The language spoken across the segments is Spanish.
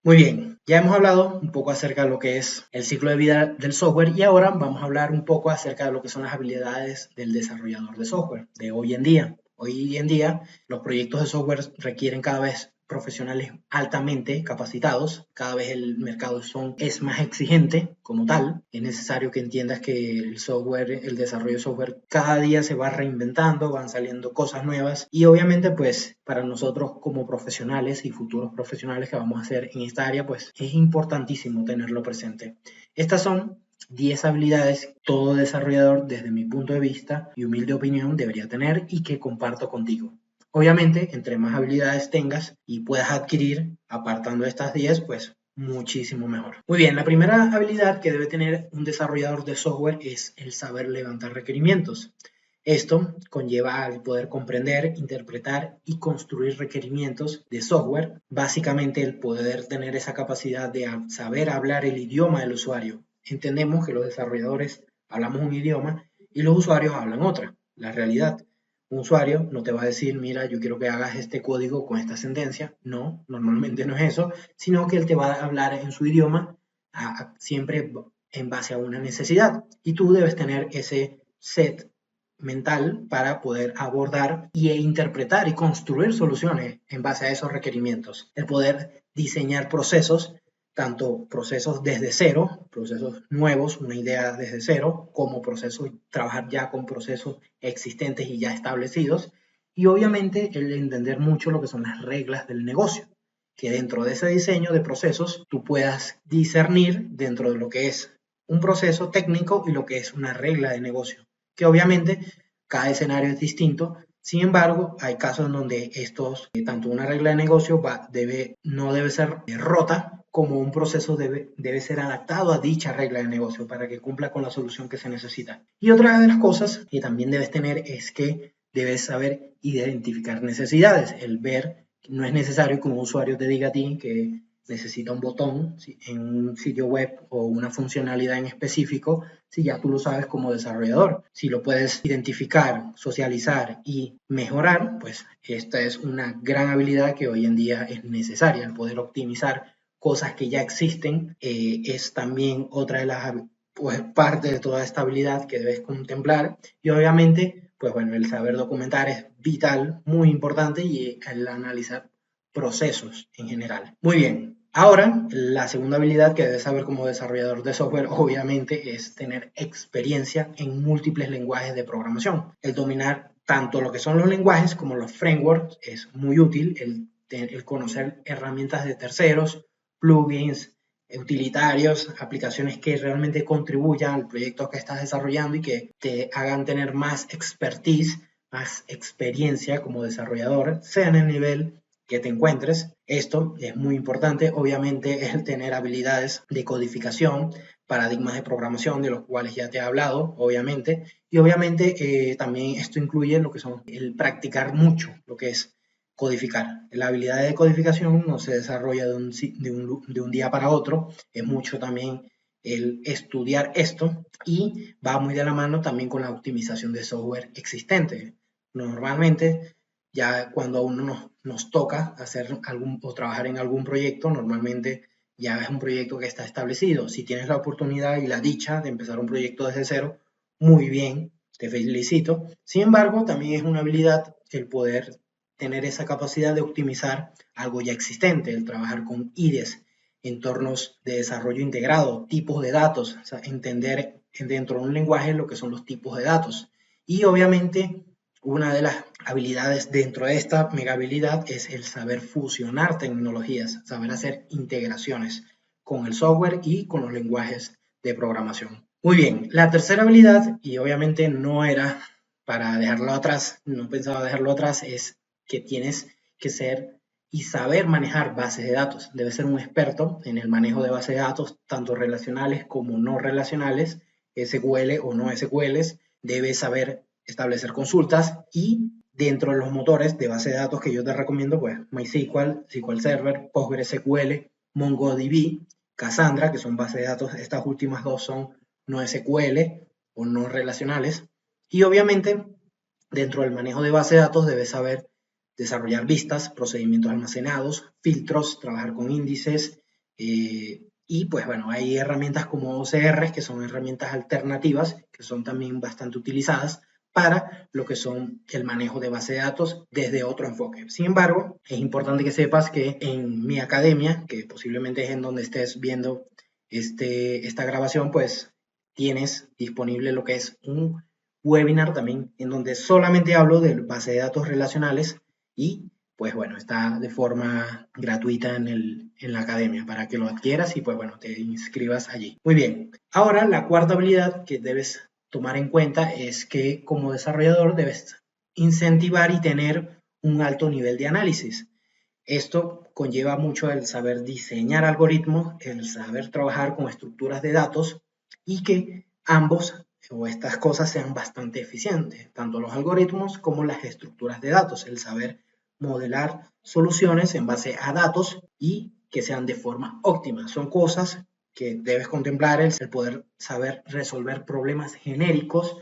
Muy bien, ya hemos hablado un poco acerca de lo que es el ciclo de vida del software y ahora vamos a hablar un poco acerca de lo que son las habilidades del desarrollador de software de hoy en día. Hoy en día los proyectos de software requieren cada vez profesionales altamente capacitados, cada vez el mercado es más exigente como tal, es necesario que entiendas que el software, el desarrollo de software cada día se va reinventando, van saliendo cosas nuevas y obviamente pues para nosotros como profesionales y futuros profesionales que vamos a hacer en esta área pues es importantísimo tenerlo presente. Estas son 10 habilidades que todo desarrollador desde mi punto de vista y humilde opinión debería tener y que comparto contigo. Obviamente, entre más habilidades tengas y puedas adquirir, apartando estas 10, pues muchísimo mejor. Muy bien, la primera habilidad que debe tener un desarrollador de software es el saber levantar requerimientos. Esto conlleva el poder comprender, interpretar y construir requerimientos de software, básicamente el poder tener esa capacidad de saber hablar el idioma del usuario. Entendemos que los desarrolladores hablamos un idioma y los usuarios hablan otra, la realidad. Un usuario no te va a decir, mira, yo quiero que hagas este código con esta sentencia. No, normalmente no es eso, sino que él te va a hablar en su idioma siempre en base a una necesidad. Y tú debes tener ese set mental para poder abordar e interpretar y construir soluciones en base a esos requerimientos. El poder diseñar procesos, tanto procesos desde cero, procesos nuevos, una idea desde cero, como procesos, trabajar ya con procesos existentes y ya establecidos. Y obviamente el entender mucho lo que son las reglas del negocio, que dentro de ese diseño de procesos tú puedas discernir dentro de lo que es un proceso técnico y lo que es una regla de negocio que obviamente cada escenario es distinto. Sin embargo, hay casos en donde tanto una regla de negocio no debe ser rota, como un proceso debe ser adaptado a dicha regla de negocio para que cumpla con la solución que se necesita. Y otra de las cosas que también debes tener es que debes saber identificar necesidades, el ver, no es necesario que un usuario te diga a ti que necesita un botón en un sitio web o una funcionalidad en específico, si ya tú lo sabes como desarrollador. Si lo puedes identificar, socializar y mejorar, pues esta es una gran habilidad que hoy en día es necesaria. El poder optimizar cosas que ya existen es también otra de las pues, parte de toda esta habilidad que debes contemplar. Y obviamente, pues bueno, el saber documentar es vital, muy importante y el analizar procesos en general. Muy bien, ahora, la segunda habilidad que debes saber como desarrollador de software, obviamente, es tener experiencia en múltiples lenguajes de programación. El dominar tanto lo que son los lenguajes como los frameworks es muy útil. El conocer herramientas de terceros, plugins, utilitarios, aplicaciones que realmente contribuyan al proyecto que estás desarrollando y que te hagan tener más expertise, más experiencia como desarrollador, sea en el nivel que te encuentres. Esto es muy importante, obviamente, el tener habilidades de codificación, paradigmas de programación, de los cuales ya te he hablado, obviamente, y obviamente también esto incluye lo que son el practicar mucho, lo que es codificar. La habilidad de codificación no se desarrolla de un día para otro, es mucho también el estudiar esto y va muy de la mano también con la optimización de software existente. Normalmente ya cuando a uno nos toca hacer algún o trabajar en algún proyecto, normalmente ya es un proyecto que está establecido. Si tienes la oportunidad y la dicha de empezar un proyecto desde cero, muy bien, te felicito. Sin embargo, también es una habilidad el poder tener esa capacidad de optimizar algo ya existente, el trabajar con IDEs, entornos de desarrollo integrado, tipos de datos, o sea, entender dentro de un lenguaje lo que son los tipos de datos. Y obviamente una de las habilidades dentro de esta mega habilidad es el saber fusionar tecnologías, saber hacer integraciones con el software y con los lenguajes de programación. Muy bien, la tercera habilidad, y obviamente no era para dejarlo atrás, no pensaba dejarlo atrás, es que tienes que ser y saber manejar bases de datos. Debes ser un experto en el manejo de bases de datos, tanto relacionales como no relacionales, SQL o no SQLs. Debes saber establecer consultas y dentro de los motores de base de datos que yo te recomiendo, pues MySQL, SQL Server, PostgreSQL, MongoDB, Cassandra, que son bases de datos, estas últimas dos son no SQL o no relacionales. Y obviamente, dentro del manejo de base de datos debes saber desarrollar vistas, procedimientos almacenados, filtros, trabajar con índices, Y pues bueno, hay herramientas como OCR, que son herramientas alternativas, que son también bastante utilizadas para lo que son el manejo de base de datos desde otro enfoque. Sin embargo, es importante que sepas que en mi academia, que posiblemente es en donde estés viendo esta grabación, pues tienes disponible lo que es un webinar también en donde solamente hablo de base de datos relacionales y pues bueno, está de forma gratuita en la academia para que lo adquieras y pues bueno, te inscribas allí. Muy bien, ahora la cuarta habilidad que debes tomar en cuenta es que como desarrollador debes incentivar y tener un alto nivel de análisis. Esto conlleva mucho el saber diseñar algoritmos, el saber trabajar con estructuras de datos y que ambos o estas cosas sean bastante eficientes, tanto los algoritmos como las estructuras de datos, el saber modelar soluciones en base a datos y que sean de forma óptima. Son cosas que debes contemplar, el poder saber resolver problemas genéricos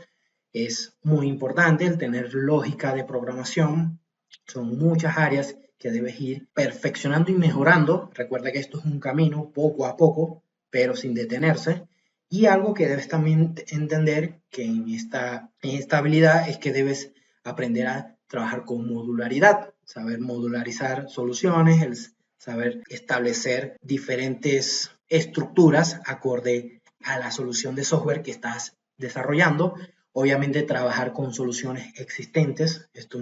es muy importante, el tener lógica de programación, son muchas áreas que debes ir perfeccionando y mejorando. Recuerda que esto es un camino poco a poco, pero sin detenerse. Y algo que debes también entender que en esta habilidad es que debes aprender a trabajar con modularidad, saber modularizar soluciones, el saber establecer diferentes estructuras acorde a la solución de software que estás desarrollando. Obviamente trabajar con soluciones existentes, esto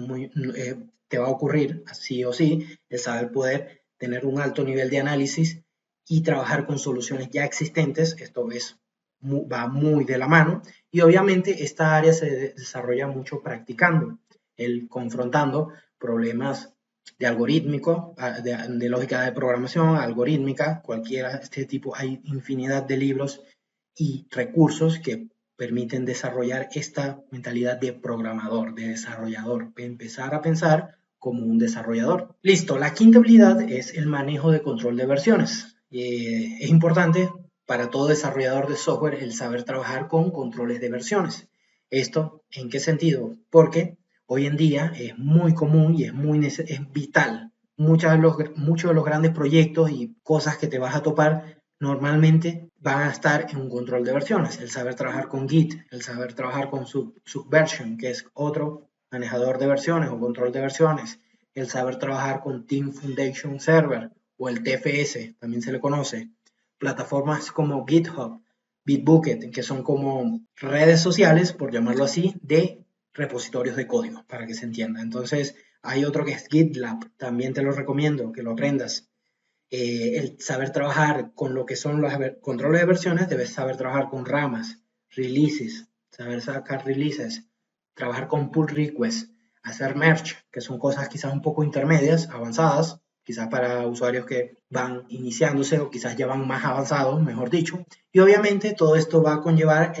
te va a ocurrir sí o sí, el saber poder tener un alto nivel de análisis y trabajar con soluciones ya existentes, va muy de la mano y obviamente esta área se desarrolla mucho practicando, el confrontando problemas de algorítmico, de lógica de programación, algorítmica, cualquiera de este tipo, hay infinidad de libros y recursos que permiten desarrollar esta mentalidad de programador, de desarrollador, empezar a pensar como un desarrollador. Listo, la quinta habilidad es el manejo de control de versiones. Es importante para todo desarrollador de software el saber trabajar con controles de versiones. ¿Esto en qué sentido? Porque hoy en día es muy común y es vital. Muchos de los grandes proyectos y cosas que te vas a topar normalmente van a estar en un control de versiones. El saber trabajar con Git, el saber trabajar con Subversion, que es otro manejador de versiones o control de versiones, el saber trabajar con Team Foundation Server o el TFS, también se le conoce, plataformas como GitHub, Bitbucket, que son como redes sociales, por llamarlo así, de repositorios de código, para que se entienda. Entonces, hay otro que es GitLab, también te lo recomiendo que lo aprendas. El saber trabajar con lo que son los controles de versiones, debes saber trabajar con ramas, releases, saber sacar releases, trabajar con pull requests, hacer merge, que son cosas quizás un poco intermedias, avanzadas, quizás para usuarios que van iniciándose o quizás ya van más avanzados, mejor dicho. Y obviamente todo esto va a conllevar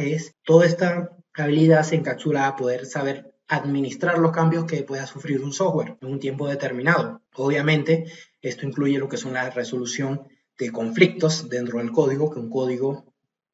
toda esta habilidad se encapsula a poder saber administrar los cambios que pueda sufrir un software en un tiempo determinado. Obviamente, esto incluye lo que son la resolución de conflictos dentro del código, que un código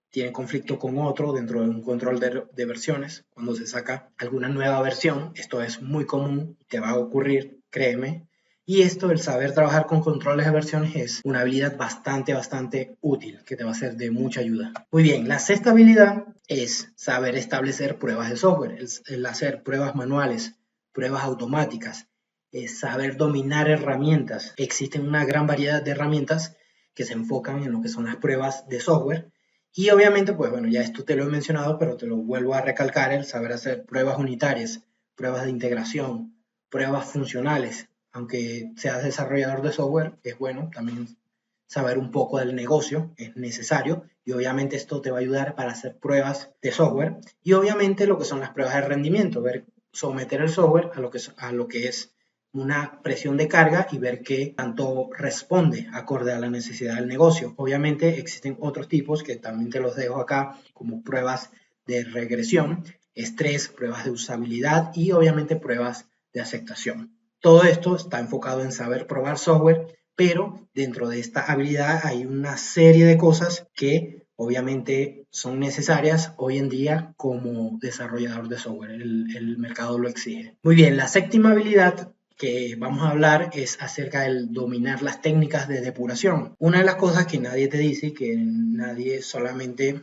tiene conflicto con otro dentro de un control de versiones. Cuando se saca alguna nueva versión, esto es muy común, te va a ocurrir, créeme. Y esto, el saber trabajar con controles de versiones, es una habilidad bastante útil, que te va a ser de mucha ayuda. Muy bien, la sexta habilidad es saber establecer pruebas de software, el hacer pruebas manuales, pruebas automáticas, es saber dominar herramientas. Existen una gran variedad de herramientas que se enfocan en lo que son las pruebas de software y obviamente, pues bueno, ya esto te lo he mencionado, pero te lo vuelvo a recalcar, el saber hacer pruebas unitarias, pruebas de integración, pruebas funcionales. Aunque seas desarrollador de software, es bueno también saber un poco del negocio, es necesario, y obviamente esto te va a ayudar para hacer pruebas de software, y obviamente lo que son las pruebas de rendimiento, someter el software a lo que es una presión de carga y ver qué tanto responde acorde a la necesidad del negocio. Obviamente existen otros tipos que también te los dejo acá, como pruebas de regresión, estrés, pruebas de usabilidad y obviamente pruebas de aceptación. Todo esto está enfocado en saber probar software, pero dentro de esta habilidad hay una serie de cosas que obviamente son necesarias hoy en día como desarrollador de software. El mercado lo exige. Muy bien, la séptima habilidad que vamos a hablar es acerca del dominar las técnicas de depuración. Una de las cosas que nadie te dice, que nadie solamente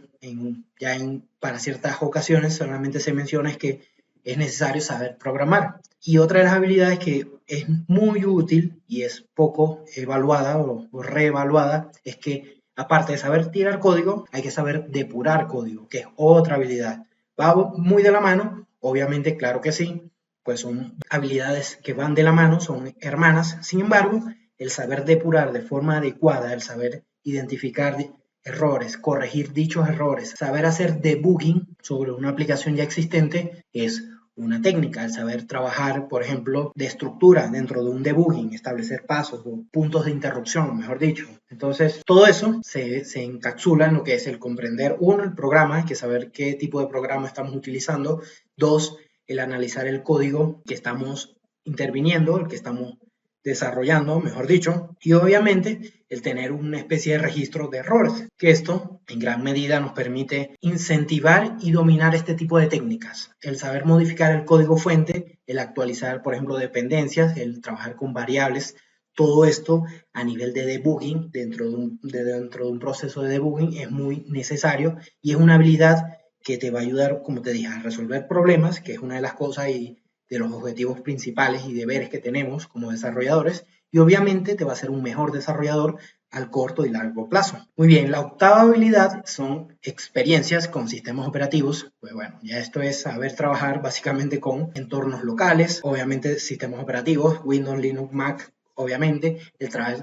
para ciertas ocasiones solamente se menciona, es que es necesario saber programar. Y otra de las habilidades que es muy útil y es poco evaluada o reevaluada es que aparte de saber tirar código, hay que saber depurar código, que es otra habilidad. Va muy de la mano, obviamente, claro que sí, pues son habilidades que van de la mano, son hermanas. Sin embargo, el saber depurar de forma adecuada, el saber identificar errores, corregir dichos errores, saber hacer debugging sobre una aplicación ya existente es una técnica, el saber trabajar, por ejemplo, de estructura dentro de un debugging, establecer pasos o puntos de interrupción, mejor dicho. Entonces, todo eso se encapsula en lo que es el comprender, uno, el programa, hay que saber qué tipo de programa estamos utilizando, dos, el analizar el código que estamos interviniendo, el que estamos desarrollando, mejor dicho, y obviamente el tener una especie de registro de errores, que esto en gran medida nos permite incentivar y dominar este tipo de técnicas, el saber modificar el código fuente, el actualizar, por ejemplo, dependencias, el trabajar con variables, todo esto a nivel de debugging, dentro de un proceso de debugging es muy necesario y es una habilidad que te va a ayudar, como te dije, a resolver problemas, que es una de las cosas y de los objetivos principales y deberes que tenemos como desarrolladores, y obviamente te va a hacer un mejor desarrollador al corto y largo plazo. Muy bien, la octava habilidad son experiencias con sistemas operativos. Pues bueno, ya esto es saber trabajar básicamente con entornos locales, obviamente sistemas operativos, Windows, Linux, Mac, obviamente,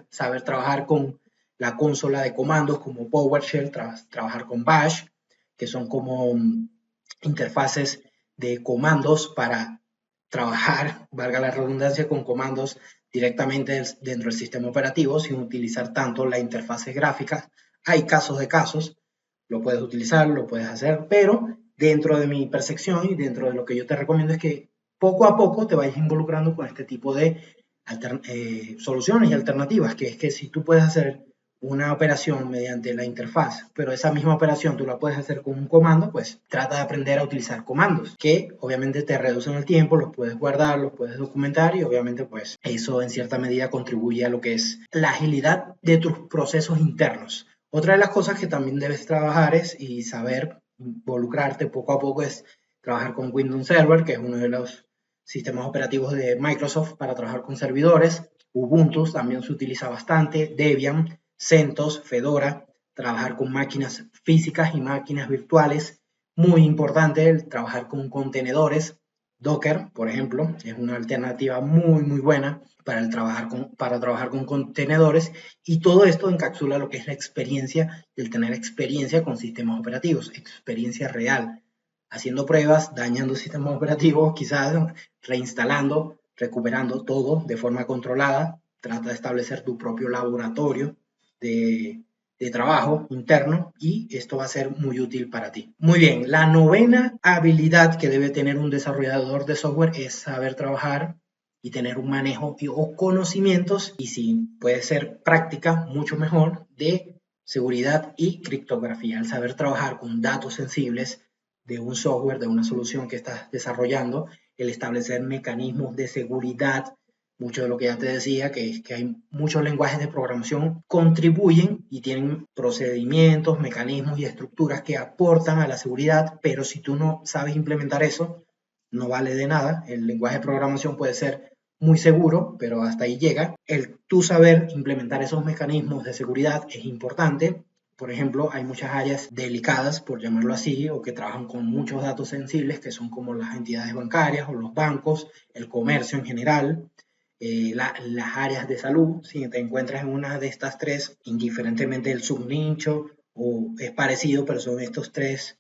saber trabajar con la consola de comandos como PowerShell, trabajar con Bash, que son como interfaces de comandos para trabajar, valga la redundancia, con comandos directamente dentro del sistema operativo sin utilizar tanto la interfaz gráfica. Hay casos de casos, lo puedes utilizar, lo puedes hacer, pero dentro de mi percepción y dentro de lo que yo te recomiendo es que poco a poco te vayas involucrando con este tipo de soluciones y alternativas, que es que si tú puedes hacer una operación mediante la interfaz, pero esa misma operación tú la puedes hacer con un comando, pues trata de aprender a utilizar comandos que obviamente te reducen el tiempo, los puedes guardar, los puedes documentar y obviamente pues eso en cierta medida contribuye a lo que es la agilidad de tus procesos internos. Otra de las cosas que también debes trabajar es y saber involucrarte poco a poco es trabajar con Windows Server, que es uno de los sistemas operativos de Microsoft para trabajar con servidores. Ubuntu también se utiliza bastante, Debian, CentOS, Fedora, trabajar con máquinas físicas y máquinas virtuales. Muy importante el trabajar con contenedores. Docker, por ejemplo, es una alternativa muy buena para trabajar con contenedores, y todo esto encapsula lo que es la experiencia, el tener experiencia con sistemas operativos, experiencia real, haciendo pruebas, dañando sistemas operativos, quizás reinstalando, recuperando todo de forma controlada. Trata de establecer tu propio laboratorio de, de trabajo interno y esto va a ser muy útil para ti. Muy bien, la novena habilidad que debe tener un desarrollador de software es saber trabajar y tener un manejo o conocimientos, y si puede ser práctica, mucho mejor, de seguridad y criptografía. El saber trabajar con datos sensibles de un software, de una solución que estás desarrollando, el establecer mecanismos de seguridad, mucho de lo que ya te decía, que hay muchos lenguajes de programación, contribuyen y tienen procedimientos, mecanismos y estructuras que aportan a la seguridad, pero si tú no sabes implementar eso, no vale de nada. El lenguaje de programación puede ser muy seguro, pero hasta ahí llega. El tú saber implementar esos mecanismos de seguridad es importante. Por ejemplo, hay muchas áreas delicadas, por llamarlo así, o que trabajan con muchos datos sensibles, que son como las entidades bancarias o los bancos, el comercio en general, las áreas de salud. Si te encuentras en una de estas tres, indiferentemente del subnicho o es parecido, pero son estos tres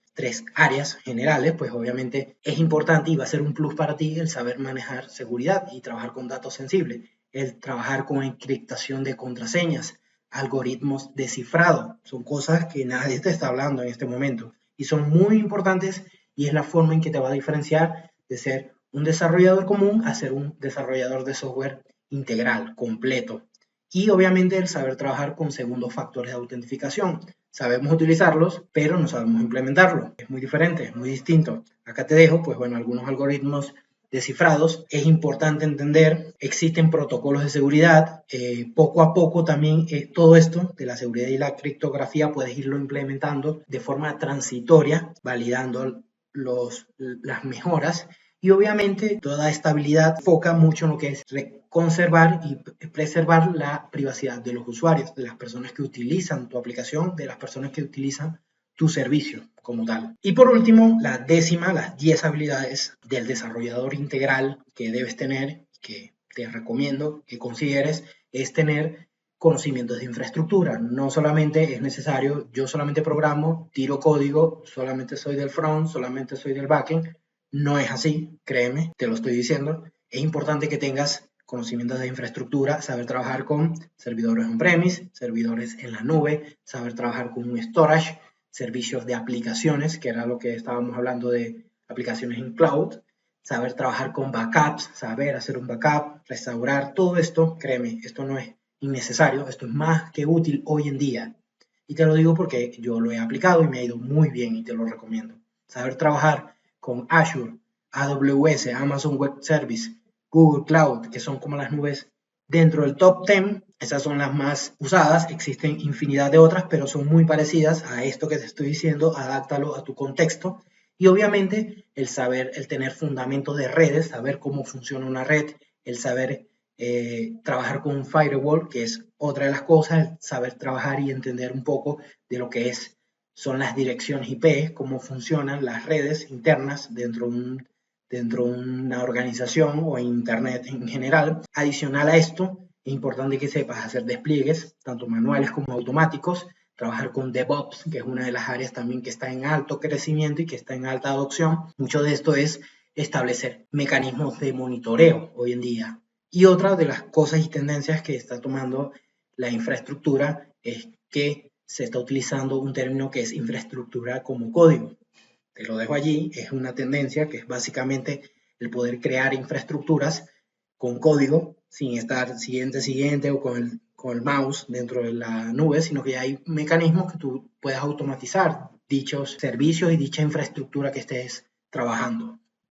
áreas generales, pues obviamente es importante y va a ser un plus para ti el saber manejar seguridad y trabajar con datos sensibles, el trabajar con encriptación de contraseñas, algoritmos de cifrado. Son cosas que nadie te está hablando en este momento y son muy importantes, y es la forma en que te va a diferenciar de ser un desarrollador común a ser un desarrollador de software integral, completo. Y obviamente el saber trabajar con segundos factores de autentificación. Sabemos utilizarlos, pero no sabemos implementarlo. Es muy diferente, es muy distinto. Acá te dejo, pues bueno, algunos algoritmos descifrados. Es importante entender, existen protocolos de seguridad, poco a poco también todo esto de la seguridad y la criptografía puedes irlo implementando de forma transitoria, validando las mejoras, y obviamente toda esta habilidad enfoca mucho en lo que es conservar y preservar la privacidad de los usuarios, de las personas que utilizan tu aplicación, de las personas que utilizan tu servicio como tal. Y por último, la décima, las 10 habilidades del desarrollador integral que debes tener, que te recomiendo que consideres, es tener conocimientos de infraestructura. No solamente es necesario, yo solamente programo, tiro código, solamente soy del front, solamente soy del backend. No es así, créeme, te lo estoy diciendo. Es importante que tengas conocimientos de infraestructura, saber trabajar con servidores on-premise, servidores en la nube, saber trabajar con un storage, servicios de aplicaciones, que era lo que estábamos hablando de aplicaciones en cloud, saber trabajar con backups, saber hacer un backup, restaurar, todo esto, créeme, esto no es innecesario, esto es más que útil hoy en día. Y te lo digo porque yo lo he aplicado y me ha ido muy bien y te lo recomiendo. Saber trabajar con Azure, AWS, Amazon Web Service, Google Cloud, que son como las nubes dentro del top 10, esas son las más usadas, existen infinidad de otras, pero son muy parecidas a esto que te estoy diciendo, adáptalo a tu contexto. Y obviamente el saber, el tener fundamentos de redes, saber cómo funciona una red, el saber trabajar con un firewall, que es otra de las cosas, el saber trabajar y entender un poco de lo que son las direcciones IP, cómo funcionan las redes internas dentro de una organización o en Internet en general. Adicional a esto, es importante que sepas hacer despliegues, tanto manuales como automáticos, trabajar con DevOps, que es una de las áreas también que está en alto crecimiento y que está en alta adopción. Mucho de esto es establecer mecanismos de monitoreo hoy en día. Y otra de las cosas y tendencias que está tomando la infraestructura es que se está utilizando un término que es infraestructura como código. Te lo dejo allí, es una tendencia que es básicamente el poder crear infraestructuras con código sin estar siguiente o con el mouse dentro de la nube, sino que hay mecanismos que tú puedes automatizar dichos servicios y dicha infraestructura que estés trabajando.